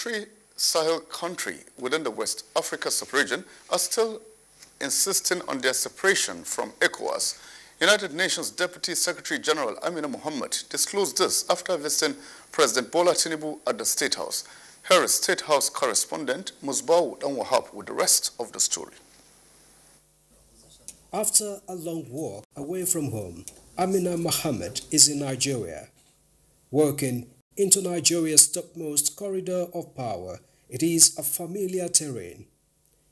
three Sahel countries within the West Africa sub-region are still insisting on their separation from ECOWAS. United Nations Deputy Secretary General Amina Mohammed disclosed this after visiting President Bola Tinubu at the State House. Here is State House correspondent Musbau Danwahab with the rest of the story. After a long walk away from home, Amina Mohammed is in Nigeria. Working into Nigeria's topmost corridor of power, it is a familiar terrain.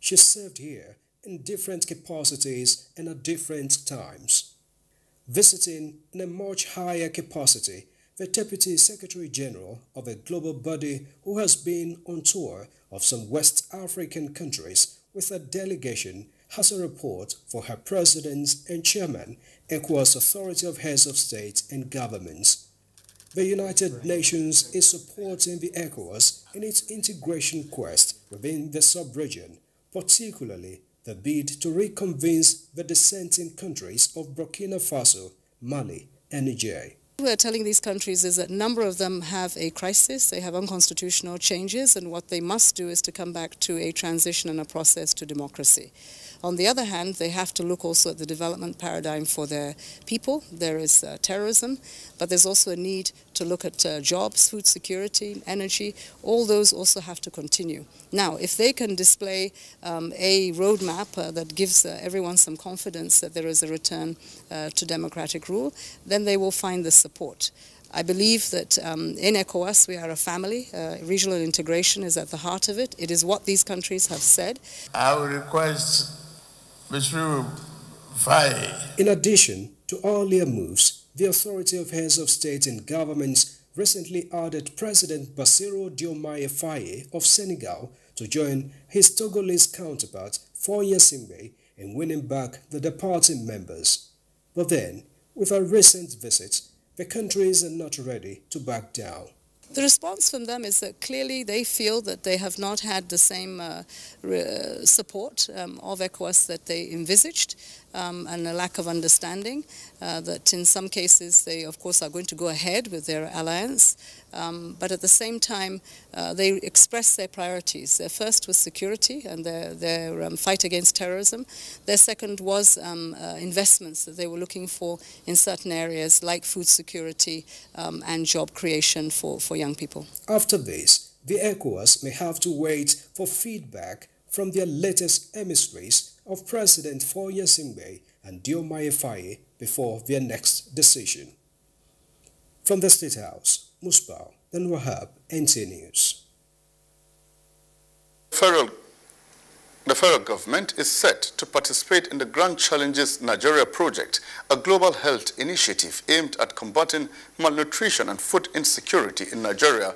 She served here in different capacities and at different times. Visiting in a much higher capacity, the Deputy Secretary General of a global body who has been on tour of some West African countries with a delegation has a report for her President and Chairman, ECOWAS Authority of Heads of State and Governments. The United Nations is supporting the ECOWAS in its integration quest within the sub-region, particularly the bid to reconvene the dissenting countries of Burkina Faso, Mali, and Niger. What we're telling these countries is that a number of them have a crisis, they have unconstitutional changes, and what they must do is to come back to a transition and a process to democracy. On the other hand, they have to look also at the development paradigm for their people. There is terrorism, but there's also a need to look at jobs, food security, energy. All those also have to continue. Now, if they can display a roadmap that gives everyone some confidence that there is a return to democratic rule, then they will find the support. I believe that in ECOWAS we are a family. Regional integration is at the heart of it. It is what these countries have said. I would request Mr. Faye. In addition to earlier moves, the Authority of Heads of State and Governments recently added President Bassirou Diomaye Faye of Senegal to join his Togolese counterpart, Faye Singbe, in winning back the departing members. But then, with a recent visit, the countries are not ready to back down. The response from them is that clearly they feel that they have not had the same support of ECOWAS that they envisaged, and a lack of understanding, that in some cases they of course are going to go ahead with their alliance, but at the same time they express their priorities. Their first was security and their fight against terrorism. Their second was investments that they were looking for in certain areas like food security and job creation for young people. After this, the ECOWAS may have to wait for feedback from their latest emissaries of President Faye Singbe and Diomaye Faye before their next decision. From the State House, Musbau, then Wahab, NTA News. The federal government is set to participate in the Grand Challenges Nigeria project, a global health initiative aimed at combating malnutrition and food insecurity in Nigeria.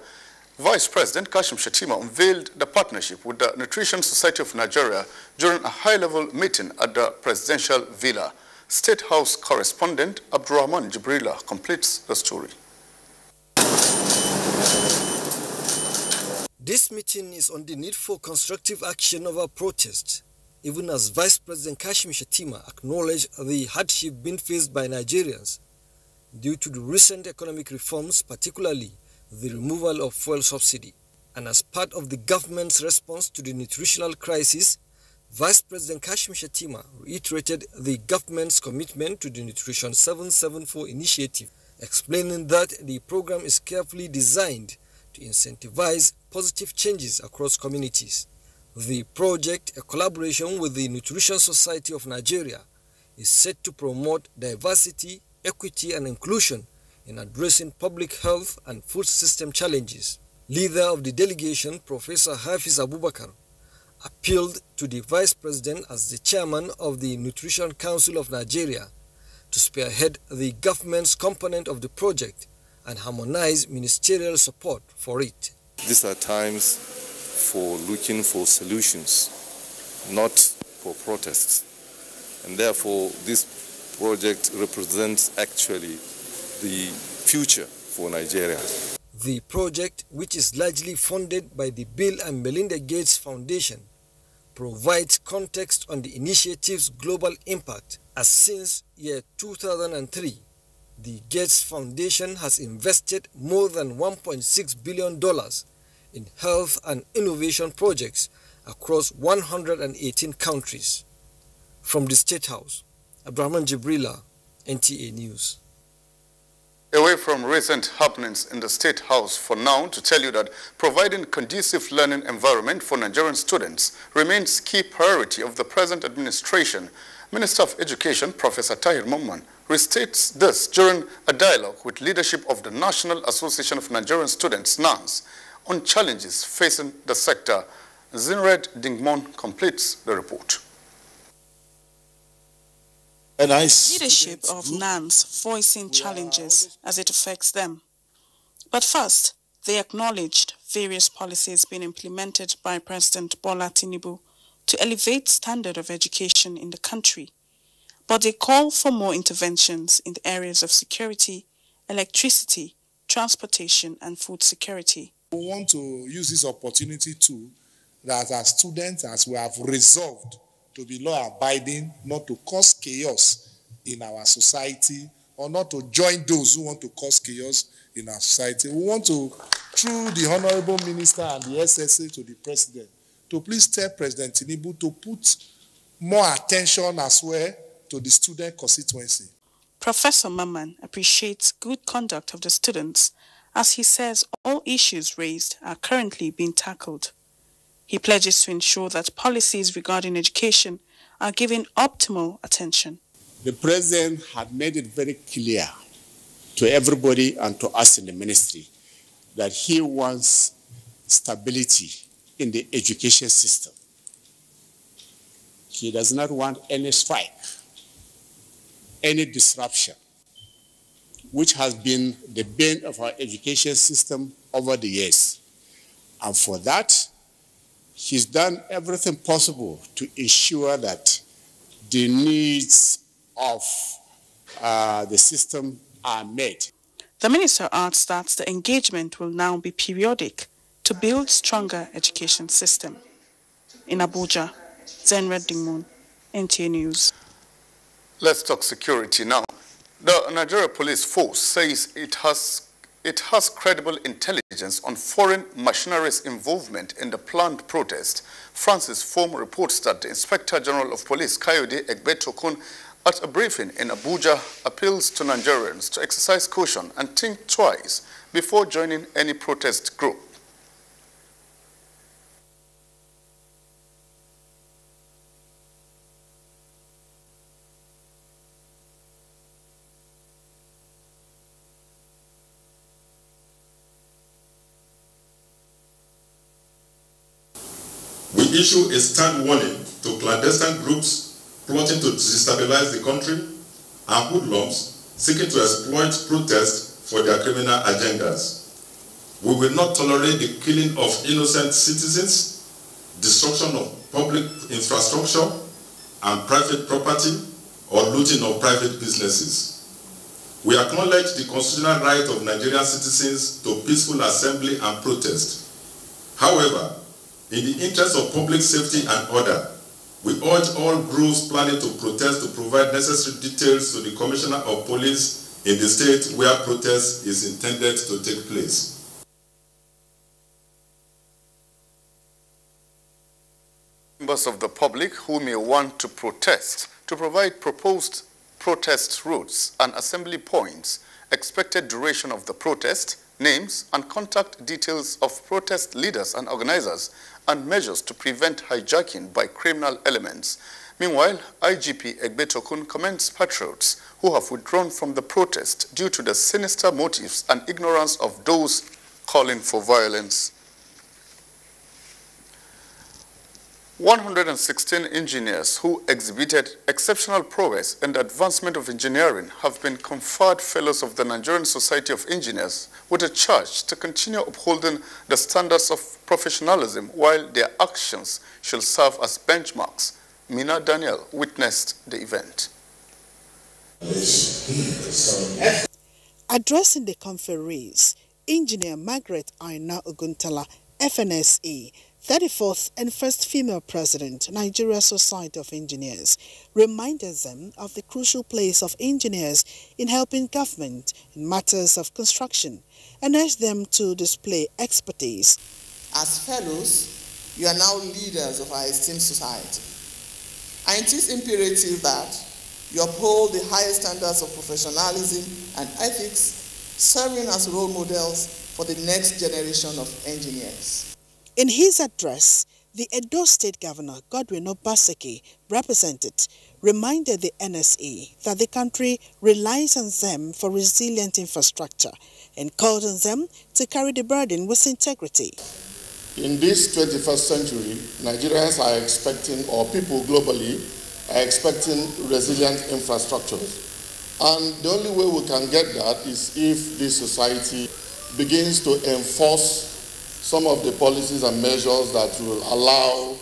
Vice President Kashim Shettima unveiled the partnership with the Nutrition Society of Nigeria during a high-level meeting at the Presidential Villa. State House correspondent Abdurrahman Jibrila completes the story. This meeting is on the need for constructive action over protest, even as Vice President Kashim Shettima acknowledged the hardship being faced by Nigerians due to the recent economic reforms, particularly the removal of fuel subsidy. And as part of the government's response to the nutritional crisis, Vice President Kashim Shettima reiterated the government's commitment to the Nutrition 774 initiative, explaining that the program is carefully designed to incentivize positive changes across communities. The project, a collaboration with the Nutrition Society of Nigeria, is set to promote diversity, equity and inclusion in addressing public health and food system challenges. Leader of the delegation, Professor Hafiz Abubakar, appealed to the Vice President as the chairman of the Nutrition Council of Nigeria to spearhead the government's component of the project and harmonize ministerial support for it. These are times for looking for solutions, not for protests. And therefore, this project represents actually the future for Nigeria. The project, which is largely funded by the Bill and Melinda Gates Foundation, provides context on the initiative's global impact, as since year 2003, the Gates Foundation has invested more than $1.6 billion in health and innovation projects across 118 countries. From the State House, Abraham Jibrila, NTA News. Away from recent happenings in the State House for now, to tell you that providing conducive learning environment for Nigerian students remains key priority of the present administration. Minister of Education, Professor Tahir Mamman, restates this during a dialogue with leadership of the National Association of Nigerian Students, NANS, on challenges facing the sector. Zinred Dingmon completes the report. Leadership of NANS voicing challenges as it affects them. But first, they acknowledged various policies being implemented by President Bola Tinubu to elevate standard of education in the country. But they call for more interventions in the areas of security, electricity, transportation, and food security. We want to use this opportunity too, that as students, as we have resolved to be law-abiding, not to cause chaos in our society, or not to join those who want to cause chaos in our society. We want to, through the Honorable Minister and the SSA to the President, to please tell President Tinubu to put more attention as well to the student constituency. Professor Mamman appreciates good conduct of the students, as he says all issues raised are currently being tackled. He pledges to ensure that policies regarding education are given optimal attention. The President had made it very clear to everybody and to us in the ministry that he wants stability in the education system. He does not want any strike, any disruption, which has been the bane of our education system over the years. And for that, he's done everything possible to ensure that the needs of the system are met. The minister adds that the engagement will now be periodic to build stronger education system. In Abuja, Zenred Dingmun, NTA News. Let's talk security now. The Nigeria Police Force says it has credible intelligence on foreign machinery's involvement in the planned protest. Francis Form reports that the Inspector General of Police, Kayode Egbetokun, at a briefing in Abuja, appeals to Nigerians to exercise caution and think twice before joining any protest group. We issue a stern warning to clandestine groups plotting to destabilize the country and hoodlums seeking to exploit protests for their criminal agendas. We will not tolerate the killing of innocent citizens, destruction of public infrastructure and private property, or looting of private businesses. We acknowledge the constitutional right of Nigerian citizens to peaceful assembly and protest. However, in the interest of public safety and order, we urge all groups planning to protest to provide necessary details to the Commissioner of Police in the state where protest is intended to take place. Members of the public who may want to protest to provide proposed protest routes and assembly points, expected duration of the protest, names and contact details of protest leaders and organizers, and measures to prevent hijacking by criminal elements. Meanwhile, IGP Egbetokun commends patriots who have withdrawn from the protest due to the sinister motives and ignorance of those calling for violence. 116 engineers who exhibited exceptional progress in the advancement of engineering have been conferred Fellows of the Nigerian Society of Engineers with a charge to continue upholding the standards of professionalism while their actions shall serve as benchmarks. Mina Daniel witnessed the event. Addressing the conferees, Engineer Margaret Aina Oguntala, FNSE, 34th and first female president, Nigeria Society of Engineers, reminded them of the crucial place of engineers in helping government in matters of construction and urged them to display expertise As fellows, you are now leaders of our esteemed society. And it is imperative that you uphold the highest standards of professionalism and ethics, serving as role models for the next generation of engineers. In his address, the Edo State Governor, Godwin Obaseki, reminded the NSA that the country relies on them for resilient infrastructure and called on them to carry the burden with integrity. In this 21st century, Nigerians are expecting, or people globally are expecting, resilient infrastructures. And the only way we can get that is if this society begins to enforce some of the policies and measures that will allow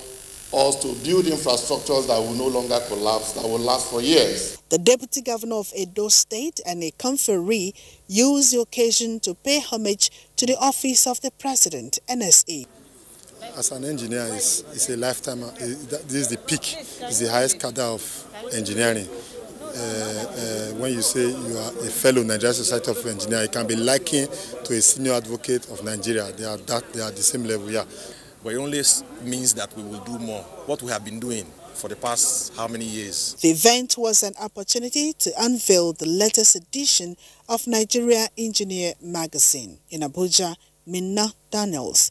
us to build infrastructures that will no longer collapse, that will last for years. The Deputy Governor of Edo State and a conferee used the occasion to pay homage to the office of the President, NSA. As an engineer, it's a lifetime. This is the peak, it's the highest cadre of engineering. When you say you are a fellow Nigerian Society of Engineers, it can be likened to a senior advocate of Nigeria. They are the same level, yeah. But it only means that we will do more, what we have been doing for the past how many years. The event was an opportunity to unveil the latest edition of Nigeria Engineer magazine. In Abuja, Minna Daniels.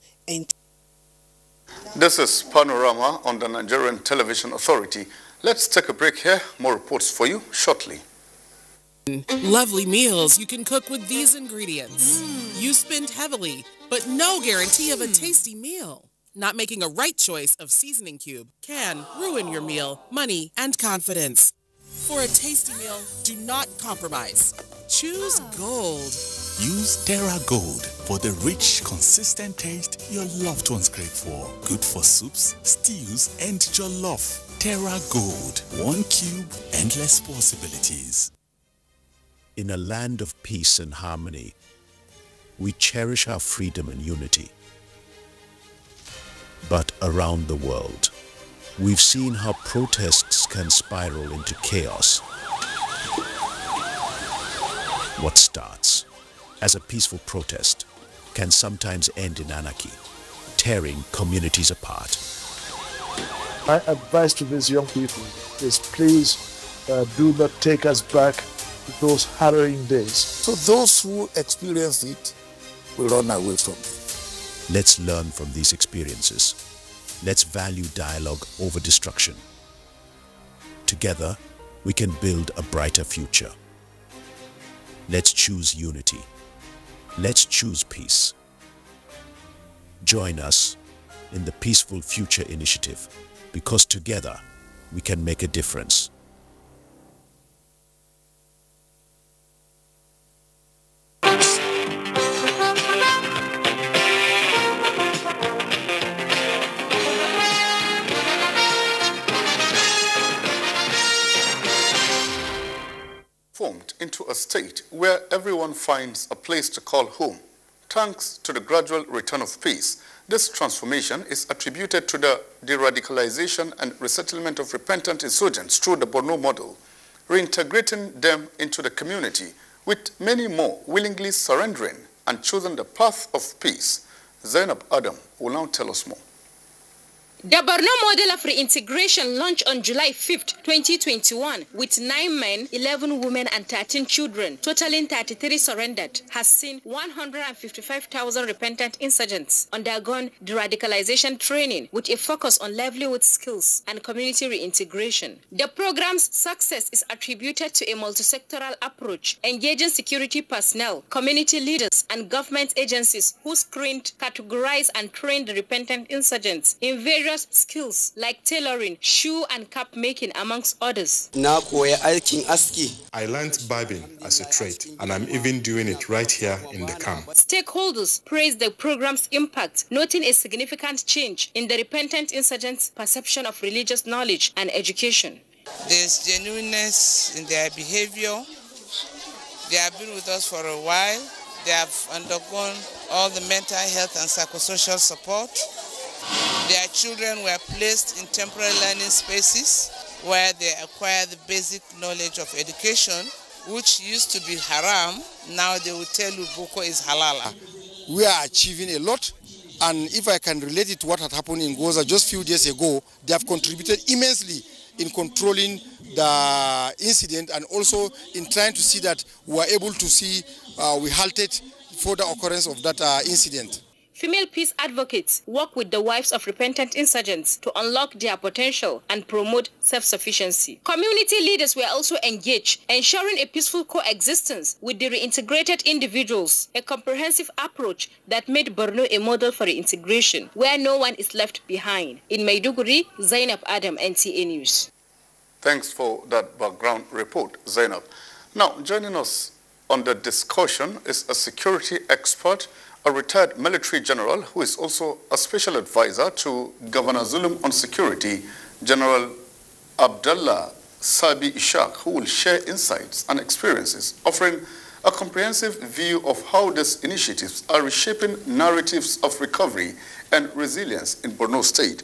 This is Panorama on the Nigerian Television Authority. Let's take a break here. More reports for you shortly. Lovely meals you can cook with these ingredients. You spend heavily, but no guarantee of a tasty meal. Not making a right choice of seasoning cube can ruin your meal, money, and confidence. For a tasty meal, do not compromise. Choose Gold. Use Terra Gold for the rich, consistent taste your loved ones crave for. Good for soups, stews, and jollof. Terra Gold. 1 cube, endless possibilities. In a land of peace and harmony, we cherish our freedom and unity. But around the world, we've seen how protests can spiral into chaos. What starts as a peaceful protest can sometimes end in anarchy, tearing communities apart. My advice to these young people is please do not take us back to those harrowing days. So those who experience it will run away from it. Let's learn from these experiences. Let's value dialogue over destruction. Together, we can build a brighter future. Let's choose unity. Let's choose peace. Join us in the Peaceful Future Initiative, because together we can make a difference. Formed into a state where everyone finds a place to call home. Thanks to the gradual return of peace, this transformation is attributed to the de-radicalization and resettlement of repentant insurgents through the Borno model, reintegrating them into the community, with many more willingly surrendering and choosing the path of peace. Zainab Adam will now tell us more. The Borno model of reintegration launched on July 5th, 2021, with 9 men, 11 women and 13 children, totaling 33 surrendered, has seen 155,000 repentant insurgents undergone deradicalization training with a focus on livelihood skills and community reintegration. The program's success is attributed to a multi-sectoral approach, engaging security personnel, community leaders, and government agencies who screened, categorized, and trained the repentant insurgents in various skills like tailoring, shoe and cap making, amongst others. I learned barbing as a trade, and I'm even doing it right here in the camp. Stakeholders praised the program's impact, noting a significant change in the repentant insurgents' perception of religious knowledge and education. There's genuineness in their behavior. They have been with us for a while. They have undergone all the mental health and psychosocial support. Their children were placed in temporary learning spaces where they acquire the basic knowledge of education, which used to be haram. Now they will tell you Boko is halal. We are achieving a lot, And if I can relate it to what had happened in Goza just a few days ago, they have contributed immensely in controlling the incident and also in trying to see that we are able to see we halted further occurrence of that incident. Female peace advocates work with the wives of repentant insurgents to unlock their potential and promote self-sufficiency. Community leaders were also engaged, ensuring a peaceful coexistence with the reintegrated individuals, a comprehensive approach that made Borno a model for reintegration, where no one is left behind. In Maiduguri, Zainab Adam, NTA News. Thanks for that background report, Zainab. Now, joining us on the discussion is a security expert, a retired military general who is also a special advisor to Governor Zulum on security, General Abdullah Sabi Ishaq, who will share insights and experiences, offering a comprehensive view of how these initiatives are reshaping narratives of recovery and resilience in Borno State.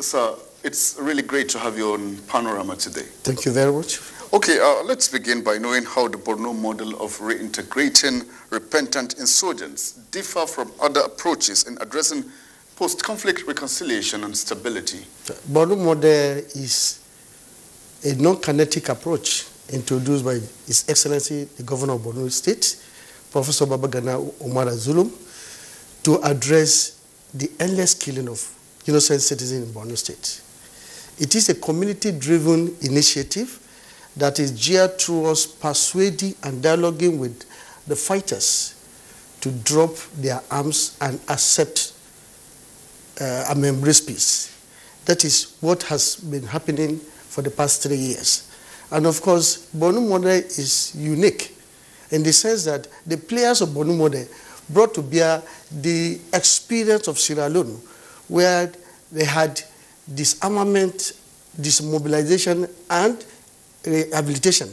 Sir, it's really great to have you on Panorama today. Thank you very much. Okay, let's begin by knowing how the Borno model of reintegrating repentant insurgents differ from other approaches in addressing post-conflict reconciliation and stability. The Borno model is a non-kinetic approach introduced by His Excellency the Governor of Borno State, Professor Babagana Umara Zulum, to address the endless killing of innocent citizens in Borno State. It is a community-driven initiative that is geared towards persuading and dialoguing with the fighters to drop their arms and accept and embrace peace. That is what has been happening for the past 3 years. And of course, Borno model is unique in the sense that the players of Borno model brought to bear the experience of Sierra Leone, where they had disarmament, dismobilization, and rehabilitation,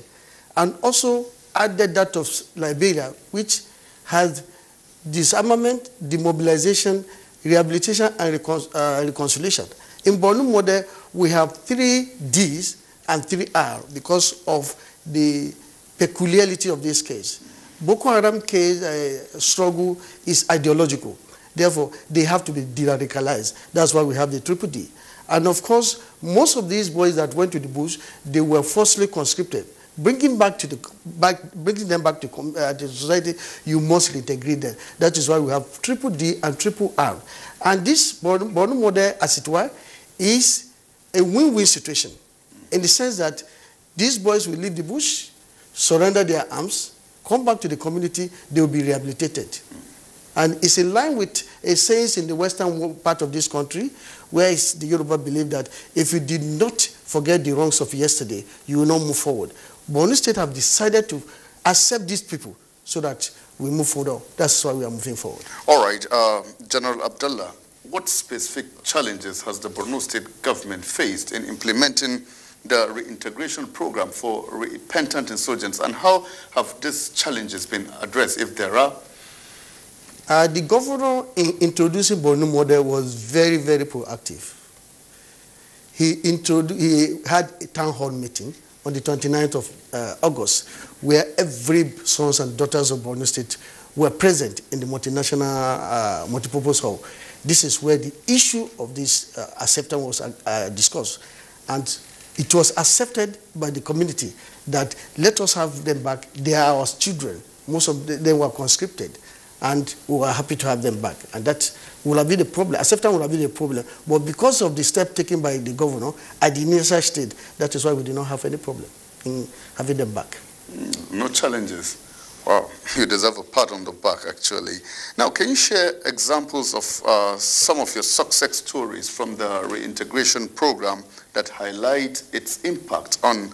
and also added that of Liberia, which has disarmament, demobilization, rehabilitation, and reconciliation. In Borno model, we have 3 Ds and 3 R because of the peculiarity of this case. Boko Haram case struggle is ideological. Therefore, they have to be de-radicalized. That's why we have the triple D. And of course, most of these boys that went to the bush, they were forcibly conscripted. Bringing them back to the society, you must integrate them. That is why we have triple D and triple R. And this Borno model, as it were, is a win-win situation in the sense that these boys will leave the bush, surrender their arms, come back to the community, they will be rehabilitated. And it's in line with a saying in the western part of this country, where the Yoruba believe that if you did not forget the wrongs of yesterday, you will not move forward. Borno State have decided to accept these people so that we move forward. That's why we are moving forward. All right, General Abdullah, what specific challenges has the Borno State government faced in implementing the reintegration program for repentant insurgents, and how have these challenges been addressed, if there are? The governor, in introducing Borno model, was very, very proactive. He had a town hall meeting on the 29th of August, where every sons and daughters of Borno State were present in the multinational multipurpose hall. This is where the issue of this acceptance was discussed. And it was accepted by the community that let us have them back. They are our children. Most of them were conscripted. And we were happy to have them back. And that would have been the problem. Acceptance would have been the problem. But because of the step taken by the governor at the initial stage, that is why we did not have any problem in having them back. No challenges. Wow, you deserve a pat on the back, actually. Now, can you share examples of some of your success stories from the reintegration program that highlight its impact on,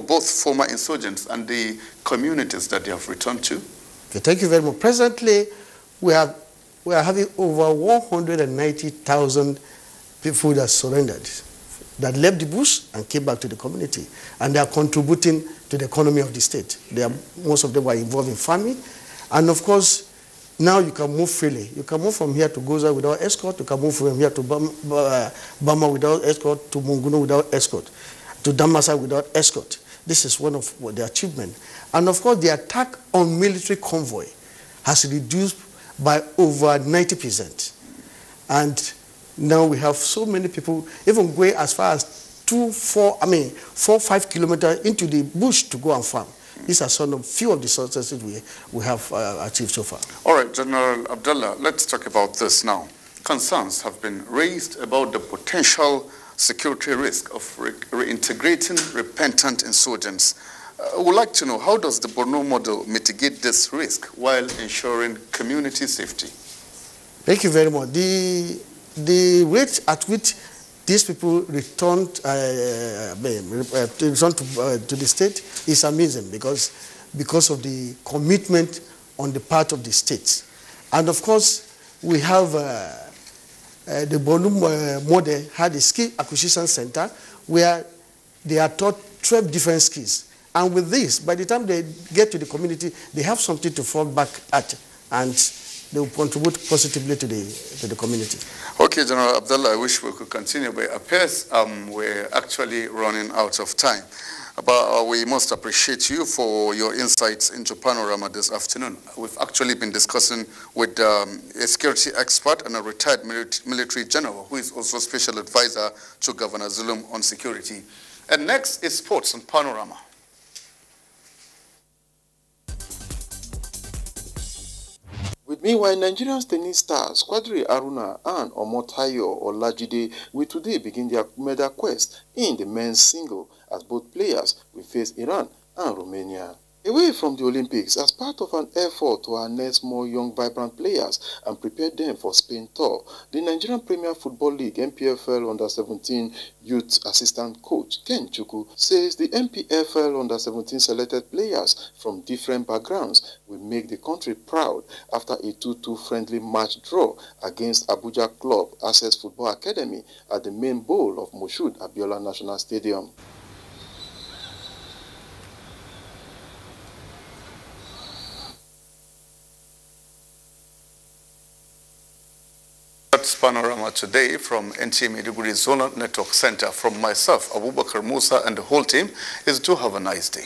both former insurgents and the communities that they have returned to? Okay, thank you very much. Presently, we are having over 190,000 people that surrendered, that left the bush and came back to the community. And they are contributing to the economy of the state. Most of them were involved in farming. And of course, now you can move freely. You can move from here to Goza without escort. You can move from here to Bama without escort, to Munguno without escort, to Damasa without escort. This is one of the achievements. And of course, the attack on military convoy has reduced by over 90%. And now we have so many people, even going as far as 4-5 kilometers into the bush to go and farm. These are some of few of the successes we have achieved so far. All right, General Abdullah, let's talk about this now. Concerns have been raised about the potential security risk of reintegrating repentant insurgents. I would like to know, how does the Borno model mitigate this risk while ensuring community safety? Thank you very much. The rate at which these people return to the state is amazing because of the commitment on the part of the states. And of course, we have the Borno model had a skill acquisition center where they are taught 12 different skills. And with this, by the time they get to the community, they have something to fall back at, and they will contribute positively to the community. Okay, General Abdullah, I wish we could continue, but it appears we're actually running out of time. But we must appreciate you for your insights into Panorama this afternoon. We've actually been discussing with a security expert and a retired military general who is also special advisor to Governor Zulum on security. And next is sports on Panorama. Meanwhile, Nigerian tennis stars Quadri Aruna and Omotayo Olajide will today begin their medal quest in the men's single as both players will face Iran and Romania. Away from the Olympics, as part of an effort to harness more young, vibrant players and prepare them for Spain tour, the Nigerian Premier Football League NPFL Under-17 Youth Assistant Coach Ken Chukwu says the NPFL Under-17 selected players from different backgrounds will make the country proud after a 2-2 friendly match draw against Abuja club Access Football Academy at the main bowl of Moshood Abiola National Stadium. That's Panorama today from NTA Maiduguri Zonal Network Center. From myself, Abubakar Musa, and the whole team is to have a nice day.